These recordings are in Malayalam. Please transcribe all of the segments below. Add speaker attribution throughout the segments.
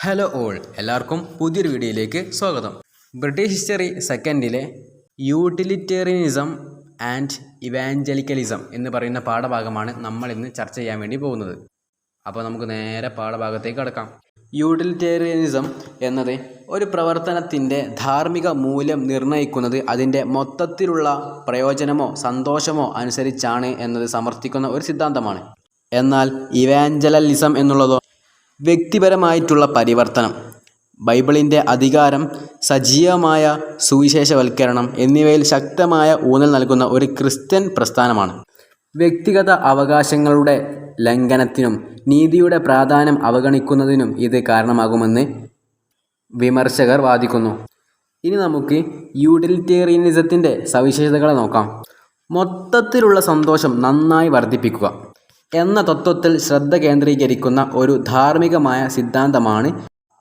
Speaker 1: ഹലോ ഓൾ, എല്ലാവർക്കും പുതിയൊരു വീഡിയോയിലേക്ക് സ്വാഗതം. ബ്രിട്ടീഷ് ഹിസ്റ്ററി സെക്കൻഡിലെ യൂട്ടിലിറ്റേറിയനിസം ആൻഡ് ഇവാഞ്ചലിക്കലിസം എന്ന് പറയുന്ന പാഠഭാഗമാണ് നമ്മൾ ഇന്ന് ചർച്ച ചെയ്യാൻ വേണ്ടി പോകുന്നത്. അപ്പോൾ നമുക്ക് നേരെ പാഠഭാഗത്തേക്ക് കടക്കാം. യൂട്ടിലിറ്റേറിയനിസം എന്നത് ഒരു പ്രവർത്തനത്തിൻ്റെ ധാർമ്മിക മൂല്യം നിർണ്ണയിക്കുന്നത് അതിൻ്റെ മൊത്തത്തിലുള്ള പ്രയോജനമോ സന്തോഷമോ അനുസരിച്ചാണ് എന്നത് സമർത്ഥിക്കുന്ന ഒരു സിദ്ധാന്തമാണ്. എന്നാൽ ഇവാഞ്ചലിസം എന്നുള്ളതോ വ്യക്തിപരമായിട്ടുള്ള പരിവർത്തനം, ബൈബിളിൻ്റെ അധികാരം, സജീവമായ സുവിശേഷവൽക്കരണം എന്നിവയിൽ ശക്തമായ ഊന്നൽ നൽകുന്ന ഒരു ക്രിസ്ത്യൻ പ്രസ്ഥാനമാണ്. വ്യക്തിഗത അവകാശങ്ങളുടെ ലംഘനത്തിനും നീതിയുടെ പ്രാധാന്യം അവഗണിക്കുന്നതിനും ഇത് കാരണമാകുമെന്ന് വിമർശകർ വാദിക്കുന്നു. ഇനി നമുക്ക് യൂട്ടിലിറ്റേറിയനിസത്തിൻ്റെ സവിശേഷതകളെ നോക്കാം. മൊത്തത്തിലുള്ള സന്തോഷം നന്നായി വർദ്ധിപ്പിക്കുക എന്ന തത്വത്തിൽ ശ്രദ്ധ കേന്ദ്രീകരിക്കുന്ന ഒരു ധാർമ്മികമായ സിദ്ധാന്തമാണ്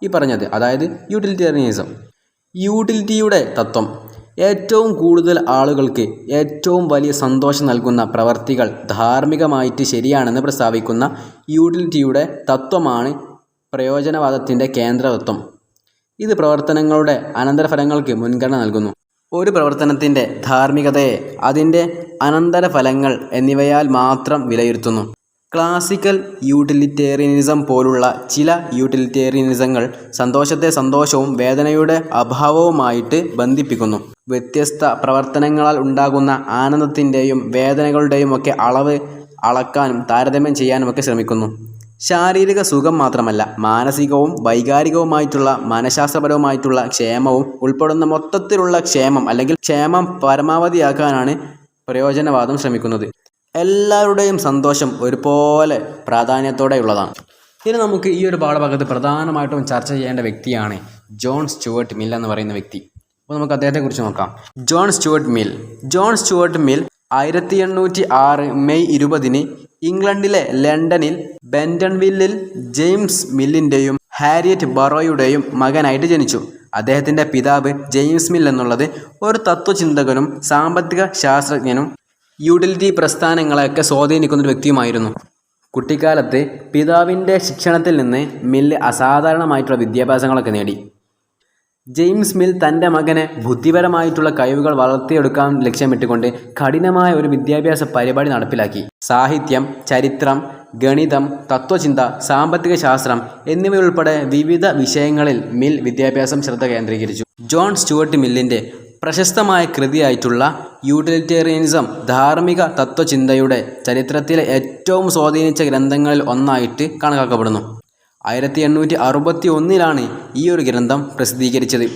Speaker 1: ഈ പറഞ്ഞത്, അതായത് യൂട്ടിലിറ്റേറിയനിസം. യൂട്ടിലിറ്റിയുടെ തത്വം ഏറ്റവും കൂടുതൽ ആളുകൾക്ക് ഏറ്റവും വലിയ സന്തോഷം നൽകുന്ന പ്രവർത്തികൾ ധാർമ്മികമായിട്ട് ശരിയാണെന്ന് പ്രസ്താവിക്കുന്ന യൂട്ടിലിറ്റിയുടെ തത്വമാണ് പ്രയോജനവാദത്തിൻ്റെ കേന്ദ്രതത്വം. ഇത് പ്രവർത്തനങ്ങളുടെ അനന്തരഫലങ്ങൾക്ക് മുൻഗണന നൽകുന്നു. ഒരു പ്രവർത്തനത്തിൻ്റെ ധാർമ്മികതയെ അതിൻ്റെ അനന്തരഫലങ്ങൾ എന്നിവയാൽ മാത്രം വിലയിരുത്തുന്നു. ക്ലാസിക്കൽ യൂട്ടിലിറ്റേറിയനിസം പോലുള്ള ചില യൂട്ടിലിറ്റേറിയനിസങ്ങൾ സന്തോഷത്തെ സന്തോഷവും വേദനയുടെ അഭാവവുമായിട്ട് ബന്ധിപ്പിക്കുന്നു. വ്യത്യസ്ത പ്രവർത്തനങ്ങളാൽ ഉണ്ടാകുന്ന ആനന്ദത്തിൻ്റെയും വേദനകളുടെയും ഒക്കെ അളവ് അളക്കാനും താരതമ്യം ചെയ്യാനുമൊക്കെ ശ്രമിക്കുന്നു. ശാരീരിക സുഖം മാത്രമല്ല, മാനസികവും വൈകാരികവുമായിട്ടുള്ള മനഃശാസ്ത്രപരവുമായിട്ടുള്ള ക്ഷേമവും ഉൾപ്പെടുന്ന മൊത്തത്തിലുള്ള ക്ഷേമം അല്ലെങ്കിൽ ക്ഷേമം പരമാവധിയാക്കാനാണ് പ്രയോജനവാദം ശ്രമിക്കുന്നത്. എല്ലാവരുടെയും സന്തോഷം ഒരുപോലെ പ്രാധാന്യത്തോടെയുള്ളതാണ്. ഇനി നമുക്ക് ഈ ഒരു പാഠഭാഗത്ത് പ്രധാനമായിട്ടും ചർച്ച ചെയ്യേണ്ട വ്യക്തിയാണ് ജോൺ സ്റ്റുവർട്ട് മിൽ എന്ന് പറയുന്ന വ്യക്തി. അപ്പോൾ നമുക്ക് അദ്ദേഹത്തെക്കുറിച്ച് നോക്കാം. ജോൺ സ്റ്റുവർട്ട് മിൽ 1806 മെയ് 20 ഇംഗ്ലണ്ടിലെ ലണ്ടനിൽ ബെൻറ്റൺവില്ലിൽ ജെയിംസ് മില്ലിൻ്റെയും ഹാരിയറ്റ് ബറോയുടെയും മകനായിട്ട് ജനിച്ചു. അദ്ദേഹത്തിൻ്റെ പിതാവ് ജെയിംസ് മിൽ എന്നുള്ളത് ഒരു തത്വചിന്തകനും സാമ്പത്തിക ശാസ്ത്രജ്ഞനും യൂട്ടിലിറ്റി പ്രസ്ഥാനങ്ങളെയൊക്കെ സ്വാധീനിക്കുന്നൊരു വ്യക്തിയുമായിരുന്നു. കുട്ടിക്കാലത്ത് പിതാവിൻ്റെ ശിക്ഷണത്തിൽ നിന്ന് മില്ല് അസാധാരണമായിട്ടുള്ള വിദ്യാഭ്യാസങ്ങളൊക്കെ നേടി. ജെയിംസ് മിൽ തൻ്റെ മകനെ ബുദ്ധിപരമായിട്ടുള്ള കഴിവുകൾ വളർത്തിയെടുക്കാൻ ലക്ഷ്യമിട്ടുകൊണ്ട് കഠിനമായ ഒരു വിദ്യാഭ്യാസ പരിപാടി നടപ്പിലാക്കി. സാഹിത്യം, ചരിത്രം, ഗണിതം, തത്വചിന്ത, സാമ്പത്തിക ശാസ്ത്രം എന്നിവയുൾപ്പെടെ വിവിധ വിഷയങ്ങളിൽ മിൽ വിദ്യാഭ്യാസം ശ്രദ്ധ കേന്ദ്രീകരിച്ചു. ജോൺ സ്റ്റുവർട്ട് മില്ലിൻ്റെ പ്രശസ്തമായ കൃതിയായിട്ടുള്ള യൂട്ടിലിറ്റേറിയനിസം ധാർമ്മിക തത്വചിന്തയുടെ ചരിത്രത്തിലെ ഏറ്റവും സ്വാധീനിച്ച ഗ്രന്ഥങ്ങളിൽ ഒന്നായിട്ട് കണക്കാക്കപ്പെടുന്നു. 1861 ഈ ഒരു ഗ്രന്ഥം പ്രസിദ്ധീകരിച്ചത്.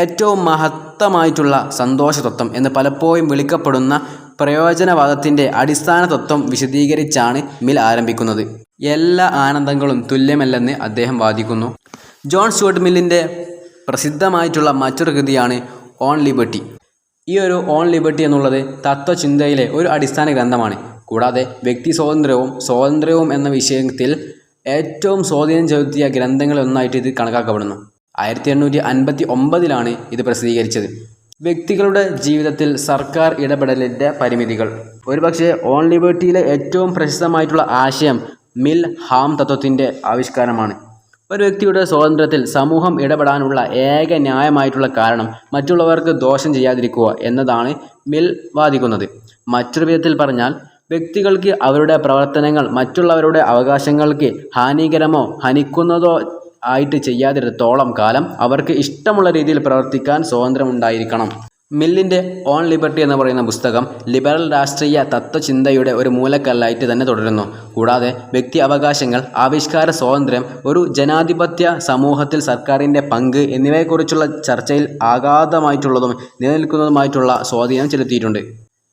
Speaker 1: ഏറ്റവും മഹത്തമായിട്ടുള്ള സന്തോഷതത്വം എന്ന് പലപ്പോഴും വിളിക്കപ്പെടുന്ന പ്രയോജനവാദത്തിൻ്റെ അടിസ്ഥാന തത്വം വിശദീകരിച്ചാണ് മിൽ ആരംഭിക്കുന്നത്. എല്ലാ ആനന്ദങ്ങളും തുല്യമല്ലെന്ന് അദ്ദേഹം വാദിക്കുന്നു. ജോൺ സ്റ്റുവർട്ട് മില്ലിൻ്റെ പ്രസിദ്ധമായിട്ടുള്ള മറ്റൊരു കൃതിയാണ് ഓൺ ലിബർട്ടി. ഈ ഒരു ഓൺ ലിബർട്ടി എന്നുള്ളത് തത്വചിന്തയിലെ ഒരു അടിസ്ഥാന ഗ്രന്ഥമാണ്. കൂടാതെ വ്യക്തി സ്വാതന്ത്ര്യവും എന്ന വിഷയത്തിൽ ഏറ്റവും സ്വാധീനം ചെലുത്തിയ ഗ്രന്ഥങ്ങളൊന്നായിട്ട് ഇത് കണക്കാക്കപ്പെടുന്നു. 1859 ഇത് പ്രസിദ്ധീകരിച്ചത്. വ്യക്തികളുടെ ജീവിതത്തിൽ സർക്കാർ ഇടപെടലിൻ്റെ പരിമിതികൾ. ഒരുപക്ഷെ ഓൺ ലിബർട്ടിയിലെ ഏറ്റവും പ്രശസ്തമായിട്ടുള്ള ആശയം മിൽ ഹാം തത്വത്തിൻ്റെ ആവിഷ്കാരമാണ്. ഒരു വ്യക്തിയുടെ സ്വാതന്ത്ര്യത്തിൽ സമൂഹം ഇടപെടാനുള്ള ഏക ന്യായമായിട്ടുള്ള കാരണം മറ്റുള്ളവർക്ക് ദോഷം ചെയ്യാതിരിക്കുക എന്നതാണ് മിൽ വാദിക്കുന്നത്. മറ്റൊരു വിധത്തിൽ പറഞ്ഞാൽ, വ്യക്തികൾക്ക് അവരുടെ പ്രവർത്തനങ്ങൾ മറ്റുള്ളവരുടെ അവകാശങ്ങൾക്ക് ഹാനികരമോ ഹനിക്കുന്നതോ ആയിട്ട് ചെയ്യാതിടത്തോളം കാലം അവർക്ക് ഇഷ്ടമുള്ള രീതിയിൽ പ്രവർത്തിക്കാൻ സ്വാതന്ത്ര്യമുണ്ടായിരിക്കണം. മില്ലിൻ്റെ ഓൺ ലിബർട്ടി എന്ന് പറയുന്ന പുസ്തകം ലിബറൽ രാഷ്ട്രീയ തത്വചിന്തയുടെ ഒരു മൂലക്കല്ലായിട്ട് തന്നെ തുടരുന്നു. കൂടാതെ വ്യക്തി അവകാശങ്ങൾ, ആവിഷ്കാര സ്വാതന്ത്ര്യം, ഒരു ജനാധിപത്യ സമൂഹത്തിൽ സർക്കാരിൻ്റെ പങ്ക് എന്നിവയെക്കുറിച്ചുള്ള ചർച്ചയിൽ അഗാധമായിട്ടുള്ളതും നിലനിൽക്കുന്നതുമായിട്ടുള്ള സ്വാധീനം ചെലുത്തിയിട്ടുണ്ട്.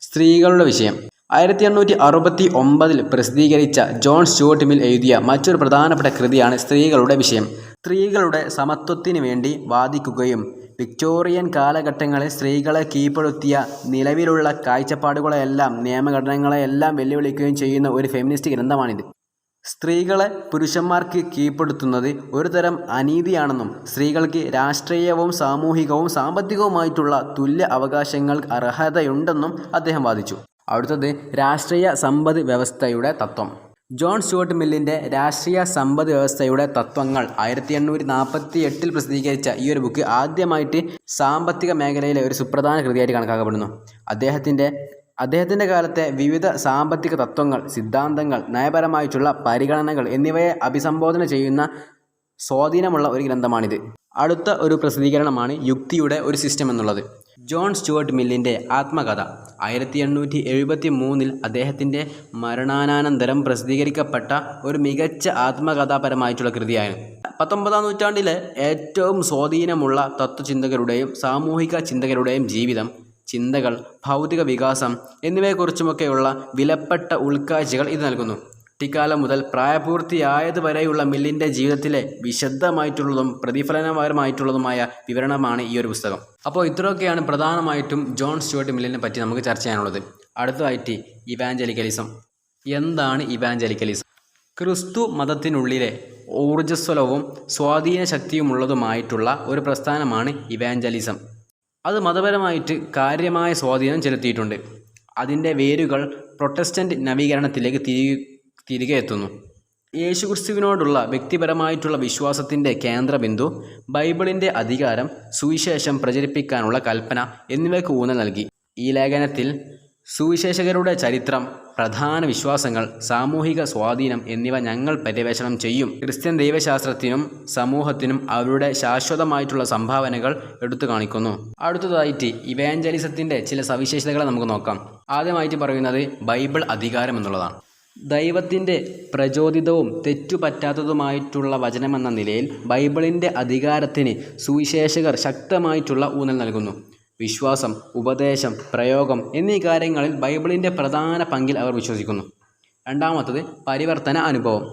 Speaker 1: സ്ത്രീകളുടെ വിഷയം. 1869 പ്രസിദ്ധീകരിച്ച ജോൺ സ്റ്റുവർട്ട് മിൽ എഴുതിയ മറ്റൊരു പ്രധാനപ്പെട്ട കൃതിയാണ് സ്ത്രീകളുടെ വിഷയം. സ്ത്രീകളുടെ സമത്വത്തിന് വേണ്ടി വാദിക്കുകയും വിക്ടോറിയൻ കാലഘട്ടങ്ങളിൽ സ്ത്രീകളെ കീഴ്പ്പെടുത്തിയ നിലവിലുള്ള കാഴ്ചപ്പാടുകളെയെല്ലാം നിയമഘടനകളെയെല്ലാം വെല്ലുവിളിക്കുകയും ചെയ്യുന്ന ഒരു ഫെമിനിസ്റ്റ് ഗ്രന്ഥമാണിത്. സ്ത്രീകളെ പുരുഷന്മാർക്ക് കീഴ്പ്പെടുത്തുന്നത് ഒരു തരം അനീതിയാണെന്നും സ്ത്രീകൾക്ക് രാഷ്ട്രീയവും സാമൂഹികവും സാമ്പത്തികവുമായിട്ടുള്ള തുല്യ അവകാശങ്ങൾക്ക് അർഹതയുണ്ടെന്നും അദ്ദേഹം വാദിച്ചു. അടുത്തത് രാഷ്ട്രീയ സമ്പദ് വ്യവസ്ഥയുടെ തത്വം. ജോൺ സ്റ്റുവർട്ട് മില്ലിൻ്റെ രാഷ്ട്രീയ സമ്പദ് വ്യവസ്ഥയുടെ തത്വങ്ങൾ 1848 പ്രസിദ്ധീകരിച്ച ഈ ഒരു ബുക്ക് ആദ്യമായിട്ട് സാമ്പത്തിക മേഖലയിലെ ഒരു സുപ്രധാന കൃതിയായിട്ട് കണക്കാക്കപ്പെടുന്നു. അദ്ദേഹത്തിൻ്റെ കാലത്തെ വിവിധ സാമ്പത്തിക തത്വങ്ങൾ, സിദ്ധാന്തങ്ങൾ, നയപരമായിട്ടുള്ള പരിഗണനകൾ എന്നിവയെ അഭിസംബോധന ചെയ്യുന്ന സ്വാധീനമുള്ള ഒരു ഗ്രന്ഥമാണിത്. അടുത്ത ഒരു പ്രസിദ്ധീകരണമാണ് യുക്തിയുടെ ഒരു സിസ്റ്റം എന്നുള്ളത്. ജോൺ സ്റ്റുവർട്ട് മില്ലിൻ്റെ ആത്മകഥ 1873 അദ്ദേഹത്തിൻ്റെ മരണാനന്തരം പ്രസിദ്ധീകരിക്കപ്പെട്ട ഒരു മികച്ച ആത്മകഥാപരമായിട്ടുള്ള കൃതിയാണ്. 19-ാം നൂറ്റാണ്ടിലെ ഏറ്റവും സ്വാധീനമുള്ള തത്വചിന്തകരുടെയും സാമൂഹിക ചിന്തകരുടെയും ജീവിതം, ചിന്തകൾ, ഭൗതിക വികാസം എന്നിവയെക്കുറിച്ചുമൊക്കെയുള്ള വിലപ്പെട്ട ഉൾക്കാഴ്ചകൾ ഇത് നൽകുന്നു. കുട്ടിക്കാലം മുതൽ പ്രായപൂർത്തിയായതുവരെയുള്ള മില്ലിൻ്റെ ജീവിതത്തിലെ വിശദമായിട്ടുള്ളതും പ്രതിഫലനപരമായിട്ടുള്ളതുമായ വിവരണമാണ് ഈ ഒരു പുസ്തകം. അപ്പോൾ ഇത്രയൊക്കെയാണ് പ്രധാനമായിട്ടും ജോൺ സ്റ്റുവർട്ട് മില്ലിനെ പറ്റി നമുക്ക് ചർച്ച ചെയ്യാനുള്ളത്. അടുത്തതായിട്ട് ഇവാഞ്ചലിക്കലിസം. എന്താണ് ഇവാഞ്ചലിക്കലിസം? ക്രിസ്തു മതത്തിനുള്ളിലെ ഊർജ്ജസ്വലവും സ്വാധീന ശക്തിയുമുള്ളതുമായിട്ടുള്ള ഒരു പ്രസ്ഥാനമാണ് ഇവാഞ്ചലിസം. അത് മതപരമായിട്ട് കാര്യമായ സ്വാധീനം ചെലുത്തിയിട്ടുണ്ട്. അതിൻ്റെ വേരുകൾ പ്രൊട്ടസ്റ്റൻ്റ് നവീകരണത്തിലേക്ക് തിരികെ എത്തുന്നു. യേശുക്രിസ്തുവിനോടുള്ള വ്യക്തിപരമായിട്ടുള്ള വിശ്വാസത്തിൻ്റെ കേന്ദ്രബിന്ദു, ബൈബിളിൻ്റെ അധികാരം, സുവിശേഷം പ്രചരിപ്പിക്കാനുള്ള കൽപ്പന എന്നിവയ്ക്ക് ഊന്നൽ നൽകി. ഈ ലേഖനത്തിൽ സുവിശേഷകരുടെ ചരിത്രം, പ്രധാന വിശ്വാസങ്ങൾ, സാമൂഹിക സ്വാധീനം എന്നിവ ഞങ്ങൾ പര്യവേക്ഷണം ചെയ്യും. ക്രിസ്ത്യൻ ദൈവശാസ്ത്രത്തിനും സമൂഹത്തിനും അവരുടെ ശാശ്വതമായിട്ടുള്ള സംഭാവനകൾ എടുത്തു കാണിക്കുന്നു. അടുത്തതായിട്ട് ഇവാഞ്ചലിസത്തിൻ്റെ ചില സവിശേഷതകളെ നമുക്ക് നോക്കാം. ആദ്യമായിട്ട് പറയുന്നത് ബൈബിൾ അധികാരം എന്നുള്ളതാണ്. ദൈവത്തിൻ്റെ പ്രചോദിതവും തെറ്റുപറ്റാത്തതുമായിട്ടുള്ള വചനമെന്ന നിലയിൽ ബൈബിളിൻ്റെ അധികാരത്തിന് സുവിശേഷകർ ശക്തമായിട്ടുള്ള ഊന്നൽ നൽകുന്നു. വിശ്വാസം, ഉപദേശം, പ്രയോഗം എന്നീ കാര്യങ്ങളിൽ ബൈബിളിൻ്റെ പ്രധാന പങ്കിൽ അവർ വിശ്വസിക്കുന്നു. രണ്ടാമത്തത് പരിവർത്തന അനുഭവം.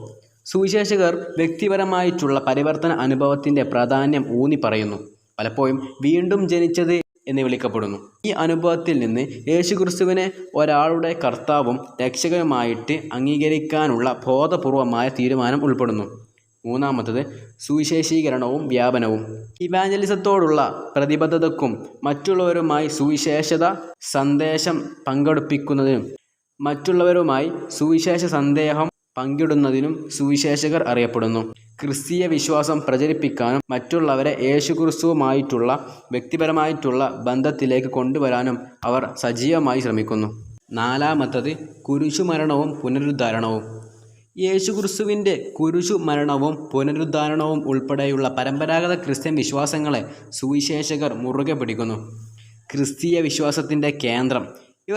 Speaker 1: സുവിശേഷകർ വ്യക്തിപരമായിട്ടുള്ള പരിവർത്തന അനുഭവത്തിൻ്റെ പ്രാധാന്യം ഊന്നി പറയുന്നു. പലപ്പോഴും വീണ്ടും ജനിച്ചത് എന്ന് വിളിക്കപ്പെടുന്നു. ഈ അനുഭവത്തിൽ നിന്ന് യേശുക്രിസ്തുവിനെ ഒരാളുടെ കർത്താവും രക്ഷകനുമായിട്ട് അംഗീകരിക്കാനുള്ള ബോധപൂർവമായ തീരുമാനം ഉൾപ്പെടുന്നു. മൂന്നാമത്തത് സുവിശേഷീകരണവും വ്യാപനവും. ഇവാഞ്ചലിസത്തോടുള്ള പ്രതിബദ്ധതക്കും മറ്റുള്ളവരുമായി സുവിശേഷത സന്ദേശം പങ്കെടുപ്പിക്കുന്നതിനും മറ്റുള്ളവരുമായി സുവിശേഷ സന്ദേഹം പങ്കിടുന്നതിനും സുവിശേഷകർ അറിയപ്പെടുന്നു. ക്രിസ്തീയ വിശ്വാസം പ്രചരിപ്പിക്കാനും മറ്റുള്ളവരെ യേശുക്രിസ്തുവുമായിട്ടുള്ള വ്യക്തിപരമായിട്ടുള്ള ബന്ധത്തിലേക്ക് കൊണ്ടുവരാനും അവർ സജീവമായി ശ്രമിക്കുന്നു. നാലാമത്തത് കുരിശുമരണവും പുനരുദ്ധാരണവും. യേശുക്രിസ്തുവിൻ്റെ കുരിശുമരണവും പുനരുദ്ധാരണവും ഉൾപ്പെടെയുള്ള പരമ്പരാഗത ക്രിസ്ത്യൻ വിശ്വാസങ്ങളെ സുവിശേഷകർ മുറുകെ പിടിക്കുന്നു. ക്രിസ്തീയ വിശ്വാസത്തിൻ്റെ കേന്ദ്രം. ഈ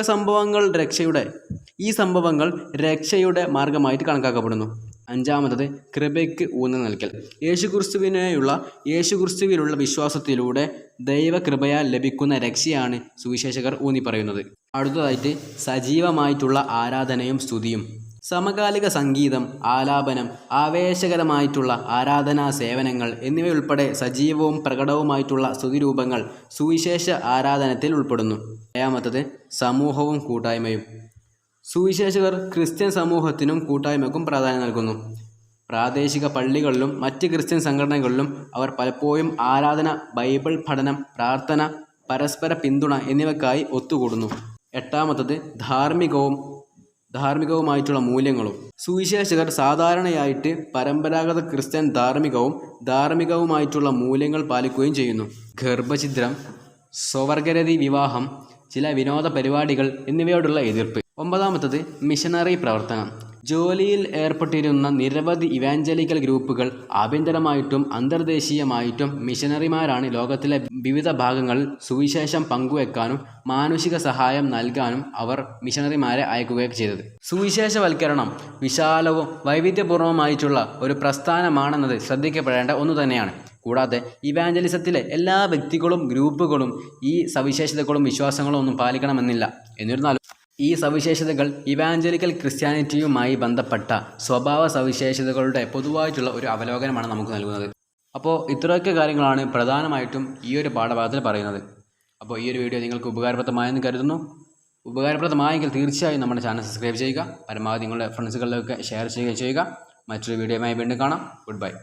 Speaker 1: സംഭവങ്ങൾ രക്ഷയുടെ മാർഗമായിട്ട് കണക്കാക്കപ്പെടുന്നു. അഞ്ചാമത്തത് കൃപയ്ക്ക് ഊന്നൽ നൽകൽ. യേശുക്രിസ്തുവിലുള്ള വിശ്വാസത്തിലൂടെ ദൈവകൃപയാൽ ലഭിക്കുന്ന രക്ഷയാണ് സുവിശേഷകർ ഊന്നി പറയുന്നത്. അടുത്തതായിട്ട് സജീവമായിട്ടുള്ള ആരാധനയും സ്തുതിയും. സമകാലിക സംഗീതം, ആലാപനം, ആവേശകരമായിട്ടുള്ള ആരാധനാ സേവനങ്ങൾ എന്നിവയുൾപ്പെടെ സജീവവും പ്രകടവുമായിട്ടുള്ള സ്തുതിരൂപങ്ങൾ സുവിശേഷ ആരാധനത്തിൽ ഉൾപ്പെടുന്നു. ഏഴാമത്തത് സമൂഹവും കൂട്ടായ്മയും. സുവിശേഷകർ ക്രിസ്ത്യൻ സമൂഹത്തിനും കൂട്ടായ്മയ്ക്കും പ്രാധാന്യം നൽകുന്നു. പ്രാദേശിക പള്ളികളിലും മറ്റ് ക്രിസ്ത്യൻ സംഘടനകളിലും അവർ പലപ്പോഴും ആരാധന, ബൈബിൾ പഠനം, പ്രാർത്ഥന, പരസ്പര പിന്തുണ എന്നിവയ്ക്കായി ഒത്തുകൂടുന്നു. എട്ടാമത്തത് ധാർമ്മികവുമായിട്ടുള്ള മൂല്യങ്ങളും. സുവിശേഷകർ സാധാരണയായിട്ട് പരമ്പരാഗത ക്രിസ്ത്യൻ ധാർമ്മികവുമായിട്ടുള്ള മൂല്യങ്ങൾ പാലിക്കുകയും ചെയ്യുന്നു. ഗർഭഛിദ്രം, സ്വവർഗരതി വിവാഹം, ചില വിനോദ പരിപാടികൾ എന്നിവയോടുള്ള എതിർപ്പ്. ഒമ്പതാമത്തത് മിഷനറി പ്രവർത്തനം. ജോലിയിൽ ഏർപ്പെട്ടിരുന്ന നിരവധി ഇവാഞ്ചലിക്കൽ ഗ്രൂപ്പുകൾ ആഭ്യന്തരമായിട്ടും അന്തർദേശീയമായിട്ടും മിഷനറിമാരാണ് ലോകത്തിലെ വിവിധ ഭാഗങ്ങളിൽ സുവിശേഷം പങ്കുവെക്കാനും മാനുഷിക സഹായം നൽകാനും അവർ മിഷനറിമാരെ അയക്കുകയൊക്കെ ചെയ്തത്. സുവിശേഷവൽക്കരണം വിശാലവും വൈവിധ്യപൂർണവുമായിട്ടുള്ള ഒരു പ്രസ്ഥാനമാണെന്നത് ശ്രദ്ധിക്കപ്പെടേണ്ട ഒന്നു തന്നെയാണ്. കൂടാതെ ഇവാഞ്ചലിസത്തിലെ എല്ലാ വ്യക്തികളും ഗ്രൂപ്പുകളും ഈ സവിശേഷതകളും വിശ്വാസങ്ങളും ഒന്നും പാലിക്കണമെന്നില്ല. എന്നിരുന്നാലും ഈ സവിശേഷതകൾ ഇവാഞ്ചലിക്കൽ ക്രിസ്ത്യാനിറ്റിയുമായി ബന്ധപ്പെട്ട സ്വഭാവ സവിശേഷതകളുടെ പൊതുവായിട്ടുള്ള ഒരു അവലോകനമാണ് നമുക്ക് നൽകുന്നത്. അപ്പോൾ ഇത്രയൊക്കെ കാര്യങ്ങളാണ് പ്രധാനമായിട്ടും ഈ ഒരു പാഠഭാഗത്തിൽ പറയുന്നത്. അപ്പോൾ ഈ ഒരു വീഡിയോ നിങ്ങൾക്ക് ഉപകാരപ്രദമായെന്ന് കരുതുന്നു. ഉപകാരപ്രദമായെങ്കിൽ തീർച്ചയായും നമ്മുടെ ചാനൽ സബ്സ്ക്രൈബ് ചെയ്യുക. പരമാവധി നിങ്ങളുടെ ഫ്രണ്ട്സുകളിലൊക്കെ ഷെയർ ചെയ്യുക. മറ്റൊരു വീഡിയോയുമായി വീണ്ടും കാണാം. Good bye.